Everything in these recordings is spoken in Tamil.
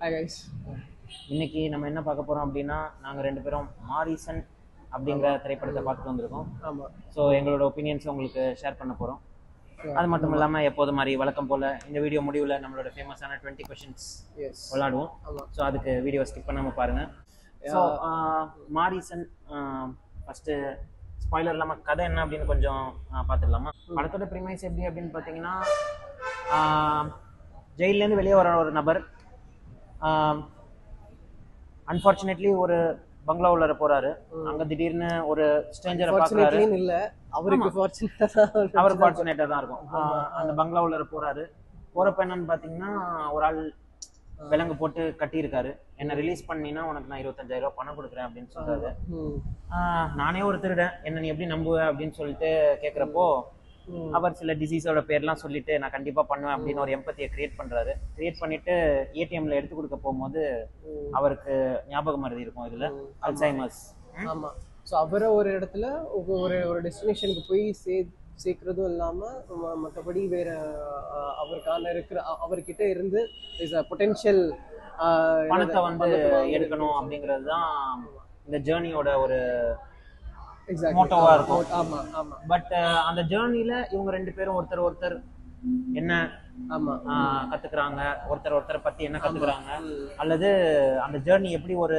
Hi guys. இன்னைக்கு நம்ம என்ன பார்க்க போறோம் அப்படின்னா நாங்க ரெண்டு பேரும் மாரிசன் அப்படிங்கிற திரைப்படத்தை பார்த்துட்டு வந்திருக்கோம். ஆமா. ஸோ எங்களோட ஒப்பீனியன்ஸ் உங்களுக்கு ஷேர் பண்ண போறோம். அது மட்டும் இல்லாம எப்போது மாதிரி வழக்கம் போல இந்த வீடியோ முடிவில் நம்மளோட ஃபேமஸான 20 கொஷின்ஸ் விளையாடுவோம். ஸோ அதுக்கு வீடியோ ஸ்கிப் பண்ணாம பாருங்க. ஸோ மாரிசன் ஃபர்ஸ்ட் ஸ்பாய்லர் இல்லாமல் கதை என்ன அப்படின்னு கொஞ்சம் பார்த்துடலாமா? படத்தோட ப்ரிமைஸ் எப்படி அப்படின்னு பார்த்தீங்கன்னா, ஜெயிலேருந்து வெளியே வர ஒரு நபர் அன்ஃபார்ச்சுனேட்லி ஒரு பங்களா உள்ள போறாரு. அங்க திடீர்னு ஒரு ஸ்ட்ரேஞ்சரை பார்க்கறாரு. இல்ல அவருக்கு அவர் ஃபார்ச்சுனேட்டா தான் இருக்கும். அந்த பங்களா உள்ள போறாரு. போறப்ப என்னன்னு பாத்தீங்கன்னா, ஒரு ஆள் விலங்கு போட்டு கட்டி இருக்காரு. என்ன ரிலீஸ் பண்ணினா உனக்கு நான் 25,000 ரூபாய் பணம் கொடுக்குறேன் அப்படின்னு சொல்றாரு. நானே ஒரு திருடன், என்ன நீ எப்படி நம்புவ அப்படின்னு சொல்லிட்டு கேட்குறப்போ அவர் சில டிசீஸோட பேர்லாம் சொல்லிட்டு நான் கண்டிப்பா பண்ணுவேன் அப்படின்னு ஒரு எம்பத்தியை கிரியேட் பண்றாரு. கிரியேட் பண்ணிட்டு ஏடிஎம்ல எடுத்து கொடுக்க போகும்போது அவருக்கு ஞாபகம் மறதி இருக்கும். இதுல அல்சைமர்ஸ். ஆமா. ஸோ அவரை ஒரு இடத்துல ஒரு டெஸ்டினேஷனுக்கு போய் சேர்க்கறதும் இல்லாம மற்றபடி வேற அவருக்கான இருக்கிற அவர்கிட்ட இருந்து பொட்டென்ஷியல் பணத்தை வந்து எடுக்கணும் அப்படிங்கிறது தான் இந்த ஜேர்னியோட ஒரு மோட்டோவா இருக்கும். ஆமா ஆமா. பட் அந்த ஜேர்னில இவங்க ரெண்டு பேரும் ஒருத்தர் என்ன கத்துக்கிறாங்க, ஒருத்தரை பத்தி என்ன கத்துக்கிறாங்க, அல்லது அந்த ஜேர்னி எப்படி ஒரு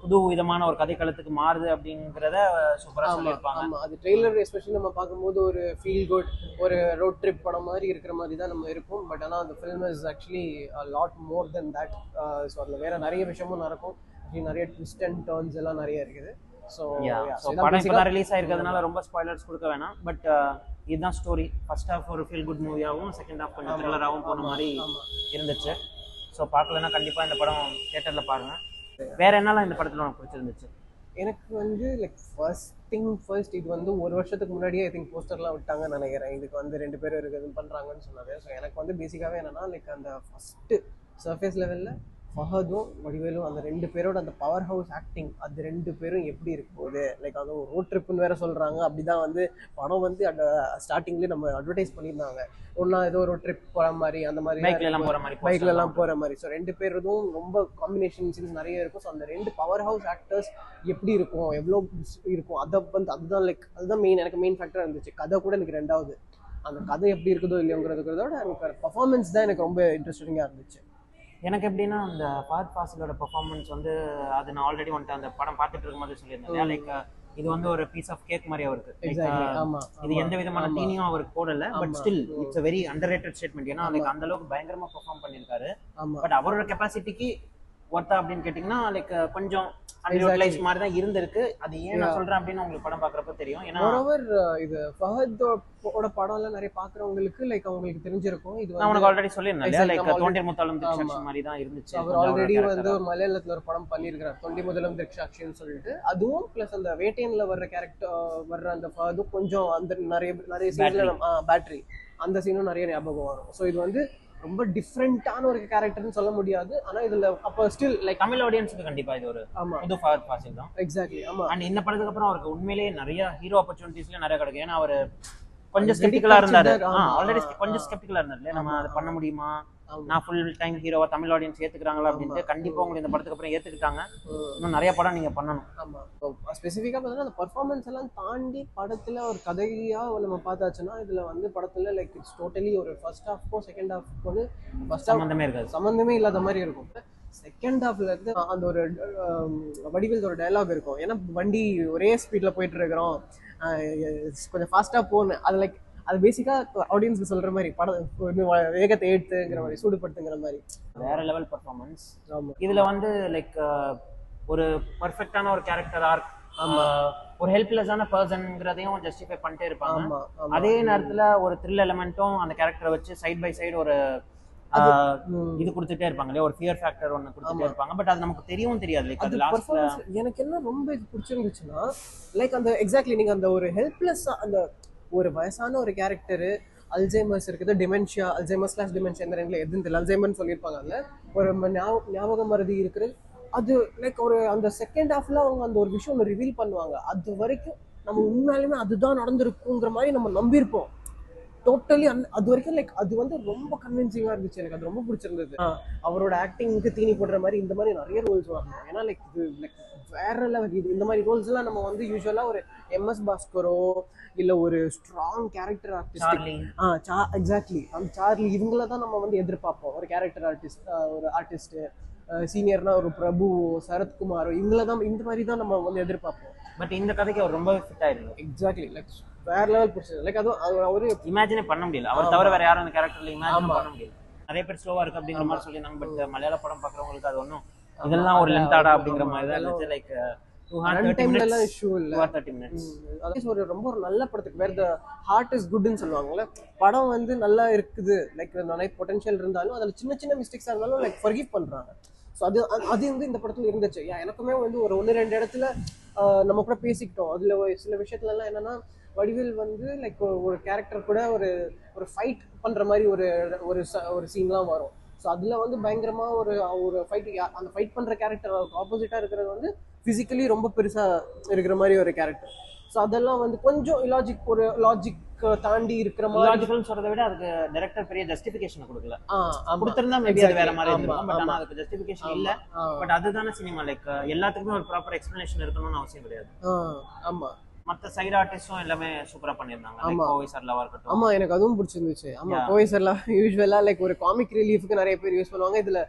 புது விதமான ஒரு கதைக்களத்துக்கு மாறுது அப்படிங்கறத சூப்பரா சொல்லியிருப்பாங்க. ஆமா, அது ட்ரெய்லர் எஸ்பெஷலி நம்ம பார்க்கும்போது ஒரு ஃபீல் குட், ஒரு ரோட் ட்ரிப் படம் மாதிரி இருக்கிற மாதிரி தான் நம்ம இருக்கும். பட் ஆனால் அந்த film is actually lot more then that. So அதில் வேற நிறைய விஷயமும் நடக்கும். நிறைய ட்விஸ்ட் அண்ட் டர்ன்ஸ் எல்லாம் நிறைய இருக்குது. ஸோ படம் இப்பதான் ரிலீஸ் ஆயிருக்கிறதுனால ரொம்ப ஸ்பாய்லர்ஸ் கொடுக்க வேணாம். பட் இதுதான் ஸ்டோரி. ஃபர்ஸ்ட் ஹாஃப் ஒரு ஃபீல் குட் மூவியாகவும், செகண்ட் ஹாஃப் கொஞ்சம் த்ரில்லராகவும் போன மாதிரி இருந்துச்சு. ஸோ பார்க்கலன்னா கண்டிப்பா இந்த படம் தியேட்டர்ல பாருங்க. வேற என்னலாம் இந்த படத்துல உனக்கு பிடிச்சிருந்துச்சு? எனக்கு வந்து லைக் ஃபர்ஸ்ட் இது வந்து ஒரு வருஷத்துக்கு முன்னாடியே ஐ திங்க் போஸ்டர்லாம் விட்டாங்கன்னு நினைக்கிறேன். இதுக்கு வந்து ரெண்டு பேரும் இருக்குது பண்றாங்கன்னு சொன்னாங்க. ஸோ எனக்கு வந்து பேசிக்காவே என்னன்னா லைக் அந்த ஃபர்ஸ்ட் சர்ஃபேஸ் லெவல்ல ஃபஹதும் வடிவேலும் அந்த ரெண்டு பேரோட அந்த பவர் ஹவுஸ் ஆக்டிங், அது ரெண்டு பேரும் எப்படி இருக்கும் போது லைக் அது ஒரு ரோட் ட்ரிப்புன்னு வேற சொல்றாங்க. அப்படிதான் வந்து படம் வந்து அந்த ஸ்டார்டிங்லேயே நம்ம அட்வர்டைஸ் பண்ணியிருந்தாங்க. ஒன்னா ஏதோ ஒரு ட்ரிப் போற மாதிரி, அந்த மாதிரி பைக்ல எல்லாம் போற மாதிரி. ஸோ ரெண்டு பேரும் ரொம்ப காம்பினேஷன் சீன்ஸ் நிறைய இருக்கும். ஸோ அந்த ரெண்டு பவர் ஹவுஸ் ஆக்டர்ஸ் எப்படி இருக்கும், எவ்வளோ இருக்கும், அதை வந்து அதுதான் லைக் அதுதான் எனக்கு மெயின் ஃபேக்டரா இருந்துச்சு. கதை கூட எனக்கு ரெண்டாவது, அந்த கதை எப்படி இருக்குதோ இல்லையோங்கிறதுக்கிறதோட எனக்கு பர்ஃபார்மன்ஸ் தான் எனக்கு ரொம்ப இன்ட்ரெஸ்டிங்காக இருந்துச்சு. எனக்கு எப்படின்னா, அந்த ஃபஹத் ஃபாசிலோட பெர்ஃபார்மன்ஸ் வந்து அது நான் ஆல்ரெடி வந்துட்டு அந்த படம் பார்த்துட்டு இருக்கும்போது சொல்லியிருந்தேன். லைக் இது வந்து ஒரு பீஸ் ஆஃப் கேக் மாதிரி அவருக்கு. இது எந்த விதமான தீனியும் அவருக்கு போடல. But still it's a very underrated statement. ஏன்னா லைக் அந்த அளவுக்கு பயங்கரமா பெர்ஃபார்ம் பண்ணியிருக்காரு. பட் அவரோட கெப்பாசிட்டிக்கு ஒர்த்தா அப்படின்னு கேட்டிங்கன்னா லைக் கொஞ்சம் அன்யூட்டிலைஸ் மாதிரி தான் இருந்திருக்கு. அது ஏன் நான் சொல்றேன் அப்படின்னு உங்களுக்கு படம் பார்க்குறப்ப தெரியும். ஏன்னா இது ஃபஹதோட படம்ல நிறைய பார்க்குறவங்களுக்கு லைக் அவங்களுக்கு தெரிஞ்சிருக்கும். இது நான் உனக்கு ஆல்ரெடி சொல்லியிருந்தேன். லைக் தொண்டி முத்தாலம் திரிக்ஷாட்சி மாதிரி தான் இருந்துச்சு. அவர் ஆல்ரெடி வந்து ஒரு மலையாளத்துல ஒரு படம் பண்ணியிருக்கிறார், தொண்டி முதலம் திரிக்ஷாட்சின்னு சொல்லிட்டு. அதுவும் பிளஸ் அந்த வேட்டையன்ல வர்ற கேரக்டர் வர்ற அந்த ஃபஹதும் கொஞ்சம் அந்த நிறைய சீன்ல பேட்டரி அந்த சீனும் நிறைய ஞாபகம் வரும். ஸோ இது வந்து ரொம்ப டிஃப்ரெண்டான ஒரு கேரக்டர்னு சொல்ல முடியாது. ஆனா இதுல அப்ப ஸ்டில் லைக் தமிழ் ஆடியன்ஸ்க்கு கண்டிப்பா இது ஒரு புது ஃபஹத் ஃபாசில் தான். எக்ஸாக்ட்லி. ஆமா. அண்ட் இந்த படத்துக்கு அப்புறம் அவருக்கு உண்மையிலேயே நிறைய ஹீரோ ஆப்பர்ச்சுனிட்டிஸ்ல நிறைய கிடைக்கும். ஏன்னா அவர் கொஞ்சம் ஸ்கெப்டிக்கலா இருந்தாரு. ஆல்ரெடி கொஞ்சம் ஸ்கெப்டிக்கலா இருந்தாரு. நம்ம அதை பண்ண முடியுமா, நான் ஃபுல் டைம் ஹீரோவா தமிழ் ஆடியன்ஸ் ஏத்துக்கிறாங்களா அப்படின்ட்டு. கண்டிப்பா உங்களுக்கு இந்த படத்துக்கு அப்புறம் ஏத்துக்கிட்டாங்க. இன்னும் நிறைய படம் நீங்க பண்ணணும். ஆமா. ஸ்பெசிஃபிக்கா பார்த்தீங்கன்னா அந்த பர்ஃபார்மன்ஸ் எல்லாம் தாண்டி படத்துல ஒரு கதையா நம்ம பார்த்தாச்சுன்னா இதுல வந்து படத்துல லைக் இட்ஸ் டோட்டலி ஒரு ஃபர்ஸ்ட் ஹாஃப்க்கும் செகண்ட் ஹாஃப்க்கும் வந்து சம்பந்தமே இல்லாத மாதிரி இருக்கும். செகண்ட் ஹாஃப்ல இருந்து அந்த ஒரு வடிவேல் ஒரு டயலாக் இருக்கும். ஏன்னா வண்டி ஒரே ஸ்பீட்ல போயிட்டு இருக்கிறோம், கொஞ்சம் ஃபாஸ்டா போகணும். அது லைக் அது பேசிக்கா ஆடியன்ஸ்க்கு சொல்ற மாதிரி படம் வேகத்தை ஏற்றுங்கிற மாதிரி, சூடுபடுத்துங்கிற மாதிரி வேற லெவல் பர்ஃபார்மன்ஸ். இதுல வந்து லைக் ஒரு பர்ஃபெக்டான ஒரு கேரக்டர் ஆர்க், ஒரு ஹெல்ப்லெஸ்ஸான பர்சன்ங்கிறதையும் ஜஸ்டிஃபை பண்ணிட்டே இருப்பாங்க. அதே நேரத்துல ஒரு த்ரில் எலிமெண்ட்டும் அந்த கேரக்டரை வச்சு சைட் பை சைடு ஒரு இது கொடுத்துட்டே இருப்பாங்க இல்லையா, ஒரு ஃபியர் ஃபேக்டர் ஒன்று கொடுத்துட்டே இருப்பாங்க. பட் அது நமக்கு தெரியவும் தெரியாது. லைக் அது லாஸ்ட்ல எனக்கு என்ன ரொம்ப இது பிடிச்சிருந்துச்சுன்னா லைக் அந்த எக்ஸாக்ட்லி நீங்க அந்த ஒரு ஹெல்ப்லெஸ், அந்த ஒரு வயசான ஒரு கேரக்டரு, அல்சைமர்ஸ் இருக்குது, டிமென்ஷியா, அல்சைமர்ஸ் / டிமென்ஷியா இந்த ரெண்டுல எதுன்னு தெரியல, அல்சைமர்னு சொல்லியிருப்பாங்க. அதில் ஒரு ஞாபக மறதி இருக்குது. அது லைக் ஒரு அந்த செகண்ட் ஹாஃப்ல அவங்க அந்த ஒரு விஷயம் ரிவீல் பண்ணுவாங்க. அது வரைக்கும் நம்ம உண்மையாலுமே அதுதான் நடந்திருக்குங்கிற மாதிரி நம்ம நம்பியிருப்போம். டோட்டலி அது வரைக்கும் லைக் அது வந்து ரொம்ப கன்வின்சிங்காக இருந்துச்சு. எனக்கு அது ரொம்ப பிடிச்சிருந்தது. அவரோட ஆக்டிங்க்கு தீனி போடுற மாதிரி இந்த மாதிரி நிறைய ரோல்ஸ் வரணும். ஏன்னா லைக் இது லைக் வேற லெவல். இது இந்த மாதிரி ரோல்ஸ் எல்லாம் நம்ம வந்து யூஸ்வலா ஒரு எம்எஸ் பாஸ்கரோ இல்ல ஒரு ஸ்ட்ராங் கேரக்டர் ஆர்டிஸ்ட், எக்ஸாக்ட்லி அந்த சார்லி இவங்கள தான் நம்ம வந்து எதிர்பார்ப்போம். ஒரு கேரக்டர் ஆர்டிஸ்ட், ஒரு ஆர்டிஸ்ட் சீனியர்னா ஒரு பிரபு, சரத்குமார், இவங்கள தான் இந்த மாதிரி தான் நம்ம வந்து எதிர்பார்ப்போம். பட் இந்த கதைக்கு அவர் ரொம்ப ஃபிட் ஆயிருக்கு. எக்ஸாக்ட்லி லைக் வேற லெவல் பிடிச்சது. லைக் அதுவும் அவரு இமேஜினே பண்ண முடியல. அவர் தவிர வேற யாரும் அந்த கேரக்டர்ல இமேஜின் பண்ண முடியல. நிறைய பேர் ஸ்லோவா இருக்கு அப்படிங்கிற மாதிரி சொல்லியிருந்தாங்க. பட் மலையாள படம் பாக்குறவங்களுக்கு அது ஒன்றும் இதெல்லாம் ஒரு லென்த்தாடா அப்படிங்கிற மாதிரி தான் இருந்துச்சு. Like 230 minutes. ஒரு ரொம்ப ஒரு நல்ல படத்துக்கு வேற த ஹார்ட் இஸ் குட்னு சொல்லுவாங்கல்ல. படம் வந்து நல்லா இருக்குது, லைக் நிறைய பொட்டன்ஷியல் இருந்தாலும் அதில் சின்ன சின்ன மிஸ்டேக்ஸாக இருந்தாலும் லைக் ஃபர்கிவ் பண்ணுறாங்க. ஸோ அது வந்து இந்த படத்தில் இருந்துச்சு. எனக்குமே வந்து ஒரு 1-2 இடத்துல நம்ம கூட பேசிக்கிட்டோம். அதில் சில விஷயத்துலலாம் என்னன்னா வடிவேல் வந்து லைக் ஒரு கேரக்டர் கூட ஒரு ஃபைட் பண்ணுற மாதிரி ஒரு சீன்லாம் வரும். ஸோ அதில் வந்து பயங்கரமாக ஒரு ஃபைட், அந்த ஃபைட் பண்ணுற கேரக்டர் ஆப்போசிட்டாக இருக்கிறது வந்து ஃபிசிக்கலி ரொம்ப பெருசாக இருக்கிற மாதிரி ஒரு கேரக்டர். ஸோ அதெல்லாம் வந்து கொஞ்சம் லாஜிக் தாண்டி இருக்கிற மாதிரி. லாஜிக்கல்னு சொல்றதை விட அதுக்கு டைரக்டர் பெரிய ஜஸ்டிஃபிகேஷன் கொடுக்கல. கொடுத்திருந்தா மேபி அது வேற மாதிரி இருந்திருக்கும். பட் ஆனா அதுக்கு ஜஸ்டிஃபிகேஷன் இல்ல. பட் அதுதானே சினிமா. லைக் எல்லாத்துக்குமே ஒரு ப்ராப்பர் எக்ஸ்பிளனேஷன் இருக்கணும்னு அவசியம் கிடையாது. ஆமா. மற்ற சைடு ஆர்டிஸ்டும் எல்லாமே சூப்பரா பண்ணிருந்தாங்க. லைக் கோவை சர்லாவா இருக்கட்டும். ஆமா, எனக்கு அதுவும் பிடிச்சிருந்துச்சு. ஆமா, கோவை சர்லா யூசுவலா லைக் ஒரு காமிக் ரிலீஃப்க்கு நிறைய பேர் யூஸ் பண்ணுவாங்க.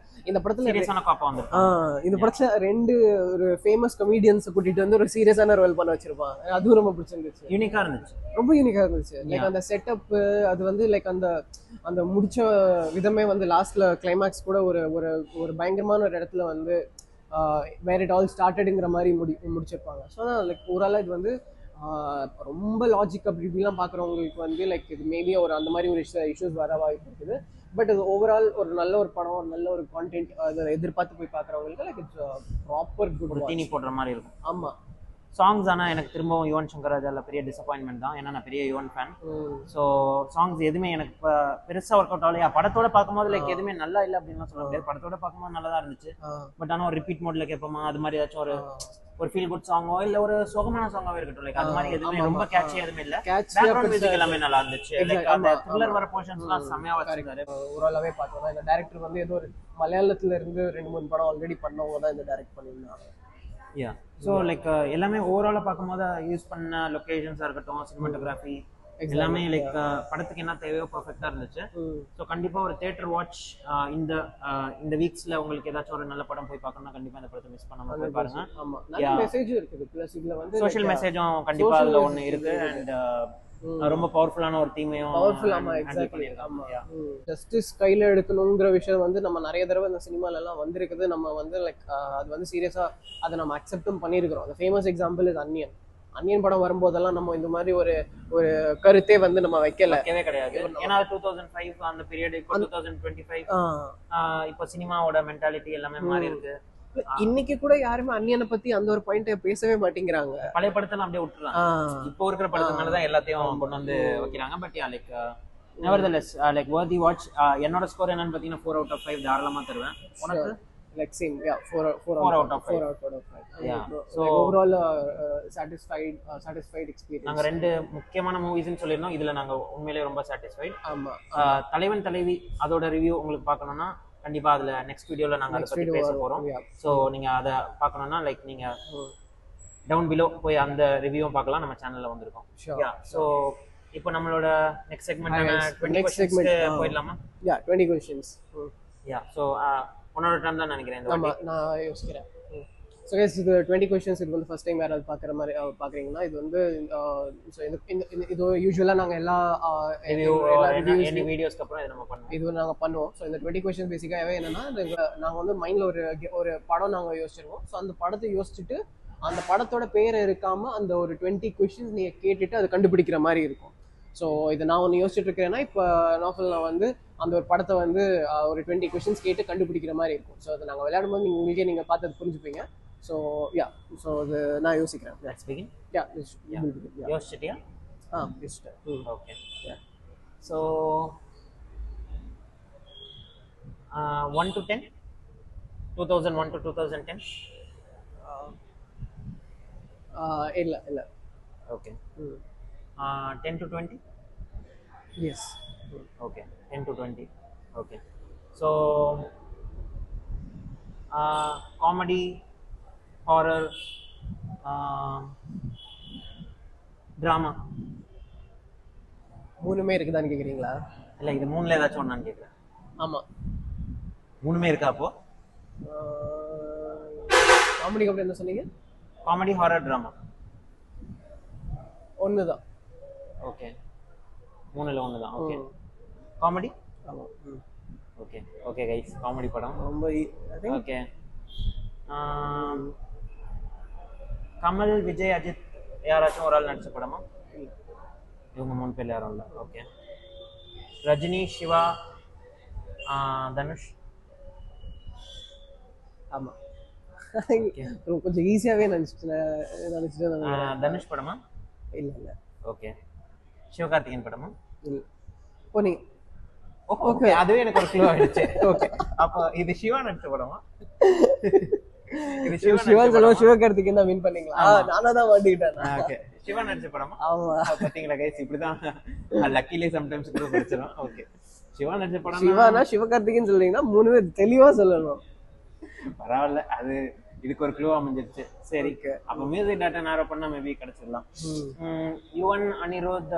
இந்த படத்துல சீரியஸான காப்பா வந்து இந்த படத்துல 2 ஒரு ஃபேமஸ் கமெடியன்ஸ் கூட்டிட்டு வந்து ஒரு சீரியஸான ரோல் பண்ண வச்சிருப்பாங்க. அதுவும் ரொம்ப பிடிச்சிருந்துச்சு. யூனிக்கா இருந்துச்சு. ரொம்ப யூனிக்கா இருந்துச்சு. லைக் அந்த செட்டப், அது வந்து லைக் அந்த முடிச்ச விதமே வந்து லாஸ்ட்ல கிளைமேக்ஸ் கூட ஒரு பயங்கரமான ஒரு இடத்துல வந்து வேர் இட் ஆல் ஸ்டார்டடுங்கிற மாதிரி முடிச்சிருப்பாங்க. ஸோ அதான் லைக் ஓவராலா இது வந்து ரொம்ப லாஜிக் அப்படி இப்படிலாம் பார்க்குறவங்களுக்கு வந்து லைக் இது மேபி அந்த மாதிரி ஒரு இஷ்யூஸ் வர வாய்ப்பு இருக்குது. பட் அது ஓவரால் ஒரு நல்ல ஒரு படம், ஒரு நல்ல ஒரு கான்டென்ட், அதை எதிர்பார்த்து போய் பார்க்குறவங்களுக்கு லைக் இட்ஸ் ப்ராப்பர் குட் தீனி போடுற மாதிரி இருக்கும். ஆமா. சாங்ஸ் ஆனால் எனக்கு திரும்பவும் யுவன் சங்கர் ராஜால பெரிய டிசப்பாயின்மெண்ட் தான். ஏன்னா நான் பெரிய யுவன் ஃபேன். ஸோ சாங்ஸ் எதுவுமே எனக்கு இப்போ பெருசாக ஒர்க் அவுட் ஆகலையா. படத்தோட பார்க்கும்போது லைக் எதுவுமே நல்லா இல்லை அப்படின்னு சொல்ல முடியாது. படத்தோட பார்க்கும்போது நல்லா தான் இருந்துச்சு. பட் ஆனால் ஒரு ரிப்பீட் மோட்ல கேட்போமா, அது மாதிரி ஏதாச்சும் ஒரு ஃபீல் குட் சாங்கோ இல்லை ஒரு சோகமான சாங்காவே இருக்கட்டும், லைக் அது மாதிரி எதுவுமே ரொம்ப கேட்சி எதுவுமே இல்லை. பேக்ரவுண்ட் மியூசிக் எல்லாமே நல்லா இருந்துச்சு. லைக் அந்த த்ரில்லர் வர போர்ஷன்ஸ்லாம் செம்மையா வச்சிருக்காரு. ஓரளவே பார்த்தோம்னா இந்த டைரக்டர் வந்து ஏதோ ஒரு மலையாளத்துல இருந்து 2-3 படம் ஆல்ரெடி பண்ணவங்க தான் இந்த டைரக்ட் பண்ணியிருந்தாங்க. யா. ஸோ லைக் எல்லாமே ஓவராலாக பார்க்கும்போது யூஸ் பண்ண லொக்கேஷன்ஸாக இருக்கட்டும், சினிமாட்டோகிராஃபி எல்லாமே லைக் படத்துக்கு என்ன தேவையோ பர்ஃபெக்டாக இருந்துச்சு. ஸோ கண்டிப்பாக ஒரு தியேட்டர் வாட்ச் இந்த வீக்ஸில் உங்களுக்கு ஏதாச்சும் ஒரு நல்ல படம் போய் பார்க்கணும்னா கண்டிப்பாக இந்த படத்தை மிஸ் பண்ணாம போய் பாருங்க. மெசேஜும் இருக்குது, ப்ளஸ் இதில் வந்து சோஷியல் மெசேஜும் கண்டிப்பாக அதில் ஒன்று இருக்கு. அண்ட் ரொம்ப பவர்ஃபுல்லான ஒரு தீமையும் ஜஸ்டிஸ் கையில எடுக்கணுங்கிற விஷயம் வந்து நம்ம நிறைய தடவை இந்த சினிமால எல்லாம் வந்திருக்குது. நம்ம வந்து லைக் அது வந்து சீரியஸா அதை நம்ம அக்செப்டும் பண்ணியிருக்கிறோம். அந்த ஃபேமஸ் எக்ஸாம்பிள் இது அன்னியன் படம் வரும்போதெல்லாம் நம்ம இந்த மாதிரி ஒரு கருத்தே வந்து நம்ம வைக்கவே கிடையாது. ஏன்னா 2005 அந்த பீரியட், 2025 இப்போ சினிமாவோட மென்டாலிட்டி எல்லாமே மாறி இருக்கு. இன்னைக்கு கூட யாருமே அன்னியனை பத்தி அந்த ஒரு பாயிண்ட பேசவே மாட்டேங்கிறாங்க. பழைய படத்தெல்லாம் அப்படியே விட்டுறாங்க. இப்போ இருக்கிற படத்துனாலதான் எல்லாத்தையும் கொண்டு வந்து வைக்கிறாங்க. But yeah like nevertheless like worthy watch. என்னோட ஸ்கோர் என்னன்னு பாத்தீங்கன்னா 4 out of 5 தாராளமா தருவேன். உனக்கு like same, yeah, 4 out of 5. Yeah, so overall satisfied experience. நாங்க 2 முக்கியமான மூவிஸ்னு சொல்லிருந்தோம். இதுல நாங்க உண்மையிலேயே ரொம்ப சாட்டிஸ்ஃபைட். ஆமா. தலைவன் தலைவி அதோட ரிவ்யூ உங்களுக்கு பார்க்கணும்னா கண்டிப்பா அதுல நெக்ஸ்ட் வீடியோல நாங்க அதை பத்தி பேச போறோம். சோ நீங்க அதை பார்க்கணும்னா லைக் நீங்க டவுன் பிலோ போய் அந்த ரிவ்யூவும் பார்க்கலாம். நம்ம சேனல்ல வந்திருக்கோம். சோ இப்போ நம்மளோட நெக்ஸ்ட் செக்மெண்ட் 20 क्वेश्चंस போயிடலாமா? 20 questions. சோ உன்னோட டர்ன் தான் நினைக்கிறேன் இந்த வாட்டி. ஆமா, நான் யோசிக்கிறேன். ஸோ கைஸ், இது 20 questions. இது வந்து ஃபர்ஸ்ட் டைம் யாராவது பார்க்குற மாதிரி பார்க்குறீங்கன்னா இது வந்து ஸோ இது யூஸ்வலாக நாங்கள் எல்லா வீடியோஸ்க்கு அப்புறம் இது நாங்கள் பண்ணுவோம். ஸோ இந்த 20 questions பேசிக்காகவே என்னன்னா, நாங்கள் வந்து மைண்டில் ஒரு படம் நாங்கள் யோசிச்சிருவோம். ஸோ அந்த படத்தை யோசிச்சுட்டு அந்த படத்தோட பேரை இருக்காம அந்த ஒரு 20 questions நீங்கள் கேட்டுட்டு அதை கண்டுபிடிக்கிற மாதிரி இருக்கும். ஸோ இதை நான் ஒன்று யோசிச்சுட்டு இருக்கிறேன்னா, இப்போ நான் வந்து அந்த ஒரு படத்தை வந்து ஒரு 20 questions கேட்டு கண்டுபிடிக்கிற மாதிரி இருக்கும். ஸோ அதை நாங்கள் விளையாடும்போது உங்களுக்கே நீங்கள் பார்த்து அது புரிஞ்சுப்பீங்க. ஸோ ஸோ அது நான் யோசிக்கிறேன். Let's begin. யோசிச்சிட்டியா? யோசிச்சிட்டேன். ஓகே. So 1 to 10, 2001 to 2010. இல்லை. Okay. 10 to 20. Yes. Okay 10 to 20. Okay so comedy, horror, drama, மூணுமே இருக்குதான்னு கேக்குறீங்களா? இல்லை இது மூணுல ஏதாச்சும் ஒன்றான்னு கேட்குறேன். ஆமா. மூணுமே இருக்கா அப்போ? காமெடிக்கு அப்புறம் என்ன சொன்னீங்க? காமெடி, ஹாரர், ட்ராமா ஒண்ணுதான். ஓகே மூணுல ஒன்று தான். Okay comedy. ஆமா. ஓகே ஓகே கைஸ், காமெடி படம். ரொம்ப ஓகே கமல், விஜய், அஜித் யாராச்சும் ஒரு ஆள் நடிச்ச படமா? இவங்க மூணு பேர் யாரும் இல்லை. ஓகே ரஜினி, சிவா, தனுஷ். ஆமா. கொஞ்சம் ஈஸியாவே நினைச்சிட்டு தனுஷ் படமா? இல்ல இல்ல. ஓகே சிவகார்த்திகேயன் படமா? இல்ல. ஓ நீ ஓகே அதுவே எனக்கு ஒரு க்ளூ ஆயிடுச்சு. ஓகே அப்போ இது சிவா நடிச்ச படமா? இது சிவா சிவகார்த்திகேயன் தான் வின் பண்ணீங்களா? நானா தான் மாட்டிக்கிட்டேன். ஓகே சிவா நடிச்ச படமா? ஆமா. பாத்தீங்களா கைஸ், இப்படிதான் லக்கிலி சம்டைம்ஸ் கூட படிச்சிரும். ஓகே சிவா நடிச்ச படம். சிவானா சிவகார்த்திகேயன் சொல்றீங்கன்னா மூணு பேர் தெளிவா சொல்லணும். பரவாயில்ல, அது இதுக்கு ஒரு க்ளூ அமைஞ்சிருச்சு. சரி அப்ப மியூசிக் டேட்டா நேரோ பண்ணா மேபி கிடைச்சிடலாம். யுவன், அனிருத்,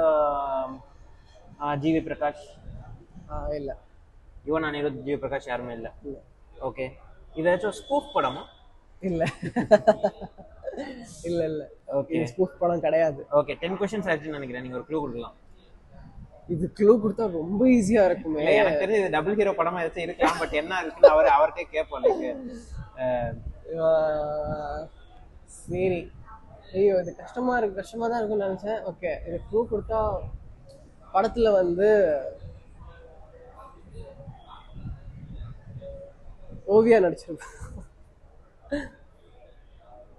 ஜிவி பிரகாஷ். இல்ல. யுவன், அனிருத், ஜிவி பிரகாஷ் யாருமே இல்ல. ஓகே இது ஏதாச்சும் ஸ்பூஃப் படமா? இல்ல இல்ல இல்ல. ஓகே ஸ்பூஃப் படம் கிடையாது. ஓகே 10 क्वेश्चंस ஆச்சுன்னு நினைக்கிறேன். நீங்க ஒரு க்ளூ கொடுக்கலாம். இது க்ளூ கொடுத்தா ரொம்ப ஈஸியா இருக்குமே. எனக்கு தெரிஞ்சு இது டபுள் ஹீரோ படமா ஏதாச்சும் இருக்கலாம். பட் என்ன இருக்குன்னு அவர்கிட்டே கேட்போம். சரி ஐயோ இது கஷ்டமா தான் இருக்கும்னு நினைச்சேன். ஓகே இது க்ளூ கொடுத்தா படத்துல வந்து ஓவியா நடிச்சிருப்பேன்.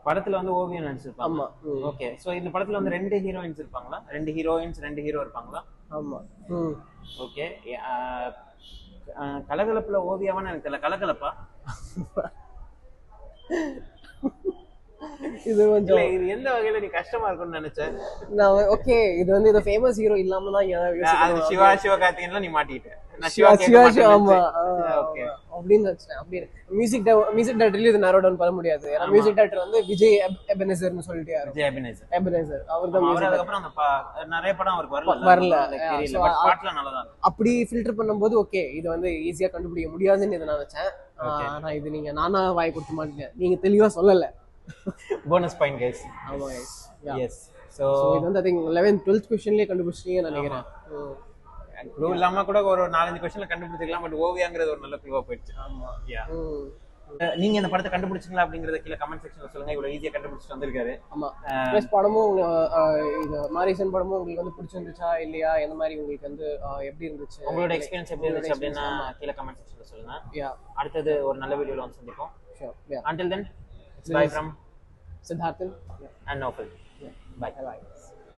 படத்துல வந்து ஓவியம் நடிச்சிருப்பாங்க. ஆமா. ஓகே சோ இந்த படத்துல வந்து 2 ஹீரோயின்ஸ் இருப்பாங்களா? 2 ஹீரோயின்ஸ் 2 ஹீரோ இருப்பாங்களா? ஆமா. ஓகே கலகலப்புல ஓவியாவான்னு எனக்கு தெரியல. கலகலப்பா? இது கொஞ்சம் இது எந்த வகையில நீ கஷ்டமா இருக்கும்னு நினைச்சேன். நான் ஓகே இது வந்து இந்த ஃபேமஸ் ஹீரோ இல்லாம தான் சிவா சிவகார்த்திகேயன்ல நீ மாட்டிட்ட. நான் சிவா ஆமா ஓகே அப்படின்னு நினைச்சேன். அப்படி மியூசிக் டைரக்டர்ல இது நாரோ டவுன் பண்ண முடியாது. ஏன்னா மியூசிக் டைரக்டர் வந்து விஜய் எபனேசர்னு சொல்லிட்டு யாரு? விஜய் எபனேசர் அவர்தான். அதுக்கு அப்புறம் அந்த நிறைய படம் அவருக்கு வரல. தெரியல பட் பாட்ல நல்லதா. அப்படி ஃபில்டர் பண்ணும்போது ஓகே இது வந்து ஈஸியா கண்டுபிடிக்க முடியாதுன்னு இத நான் நினைச்சேன். ஆனா இது நீங்க நானா வாய் கொடுத்து மாட்டீங்க. நீங்க தெளிவா சொல்லல. Bonus point guys. ஆமா गाइस. எஸ் சோ இது வந்து ஐ திங்க் 11th 12th क्वेश्चनலயே கண்டுபிடிச்சீங்கன்னு நினைக்கிறேன். க்ளூ இல்லாம கூட ஒரு 4-5 क्वेश्चनல கண்டுபிடிச்சிக்கலாம். பட் ஓவியாங்கிறது ஒரு நல்ல க்ளூவா போயிடுச்சு. ஆமா. யா நீங்க இந்த படத்தை கண்டுபிடிச்சீங்களா அப்படிங்கறத கீழ கமெண்ட் செக்ஷன்ல சொல்லுங்க. இவ்வளவு ஈஸியா கண்டுபிடிச்சிட்டு வந்திருக்காரு. ஆமா. ப்ளஸ் படமும் இது மாரிசன் படமும் உங்களுக்கு வந்து பிடிச்சிருந்துச்சா இல்லையா? எந்த மாதிரி உங்களுக்கு வந்து எப்படி இருந்துச்சு? உங்களோட எக்ஸ்பீரியன்ஸ் எப்படி இருந்துச்சு அப்படினா கீழ கமெண்ட் செக்ஷன்ல சொல்லுங்க. யா அடுத்து ஒரு நல்ல வீடியோல வந்து சந்திப்போம். Sure. Yeah. Until then, it's bye from Siddharthan and Nofal. Yeah. Bye. Bye.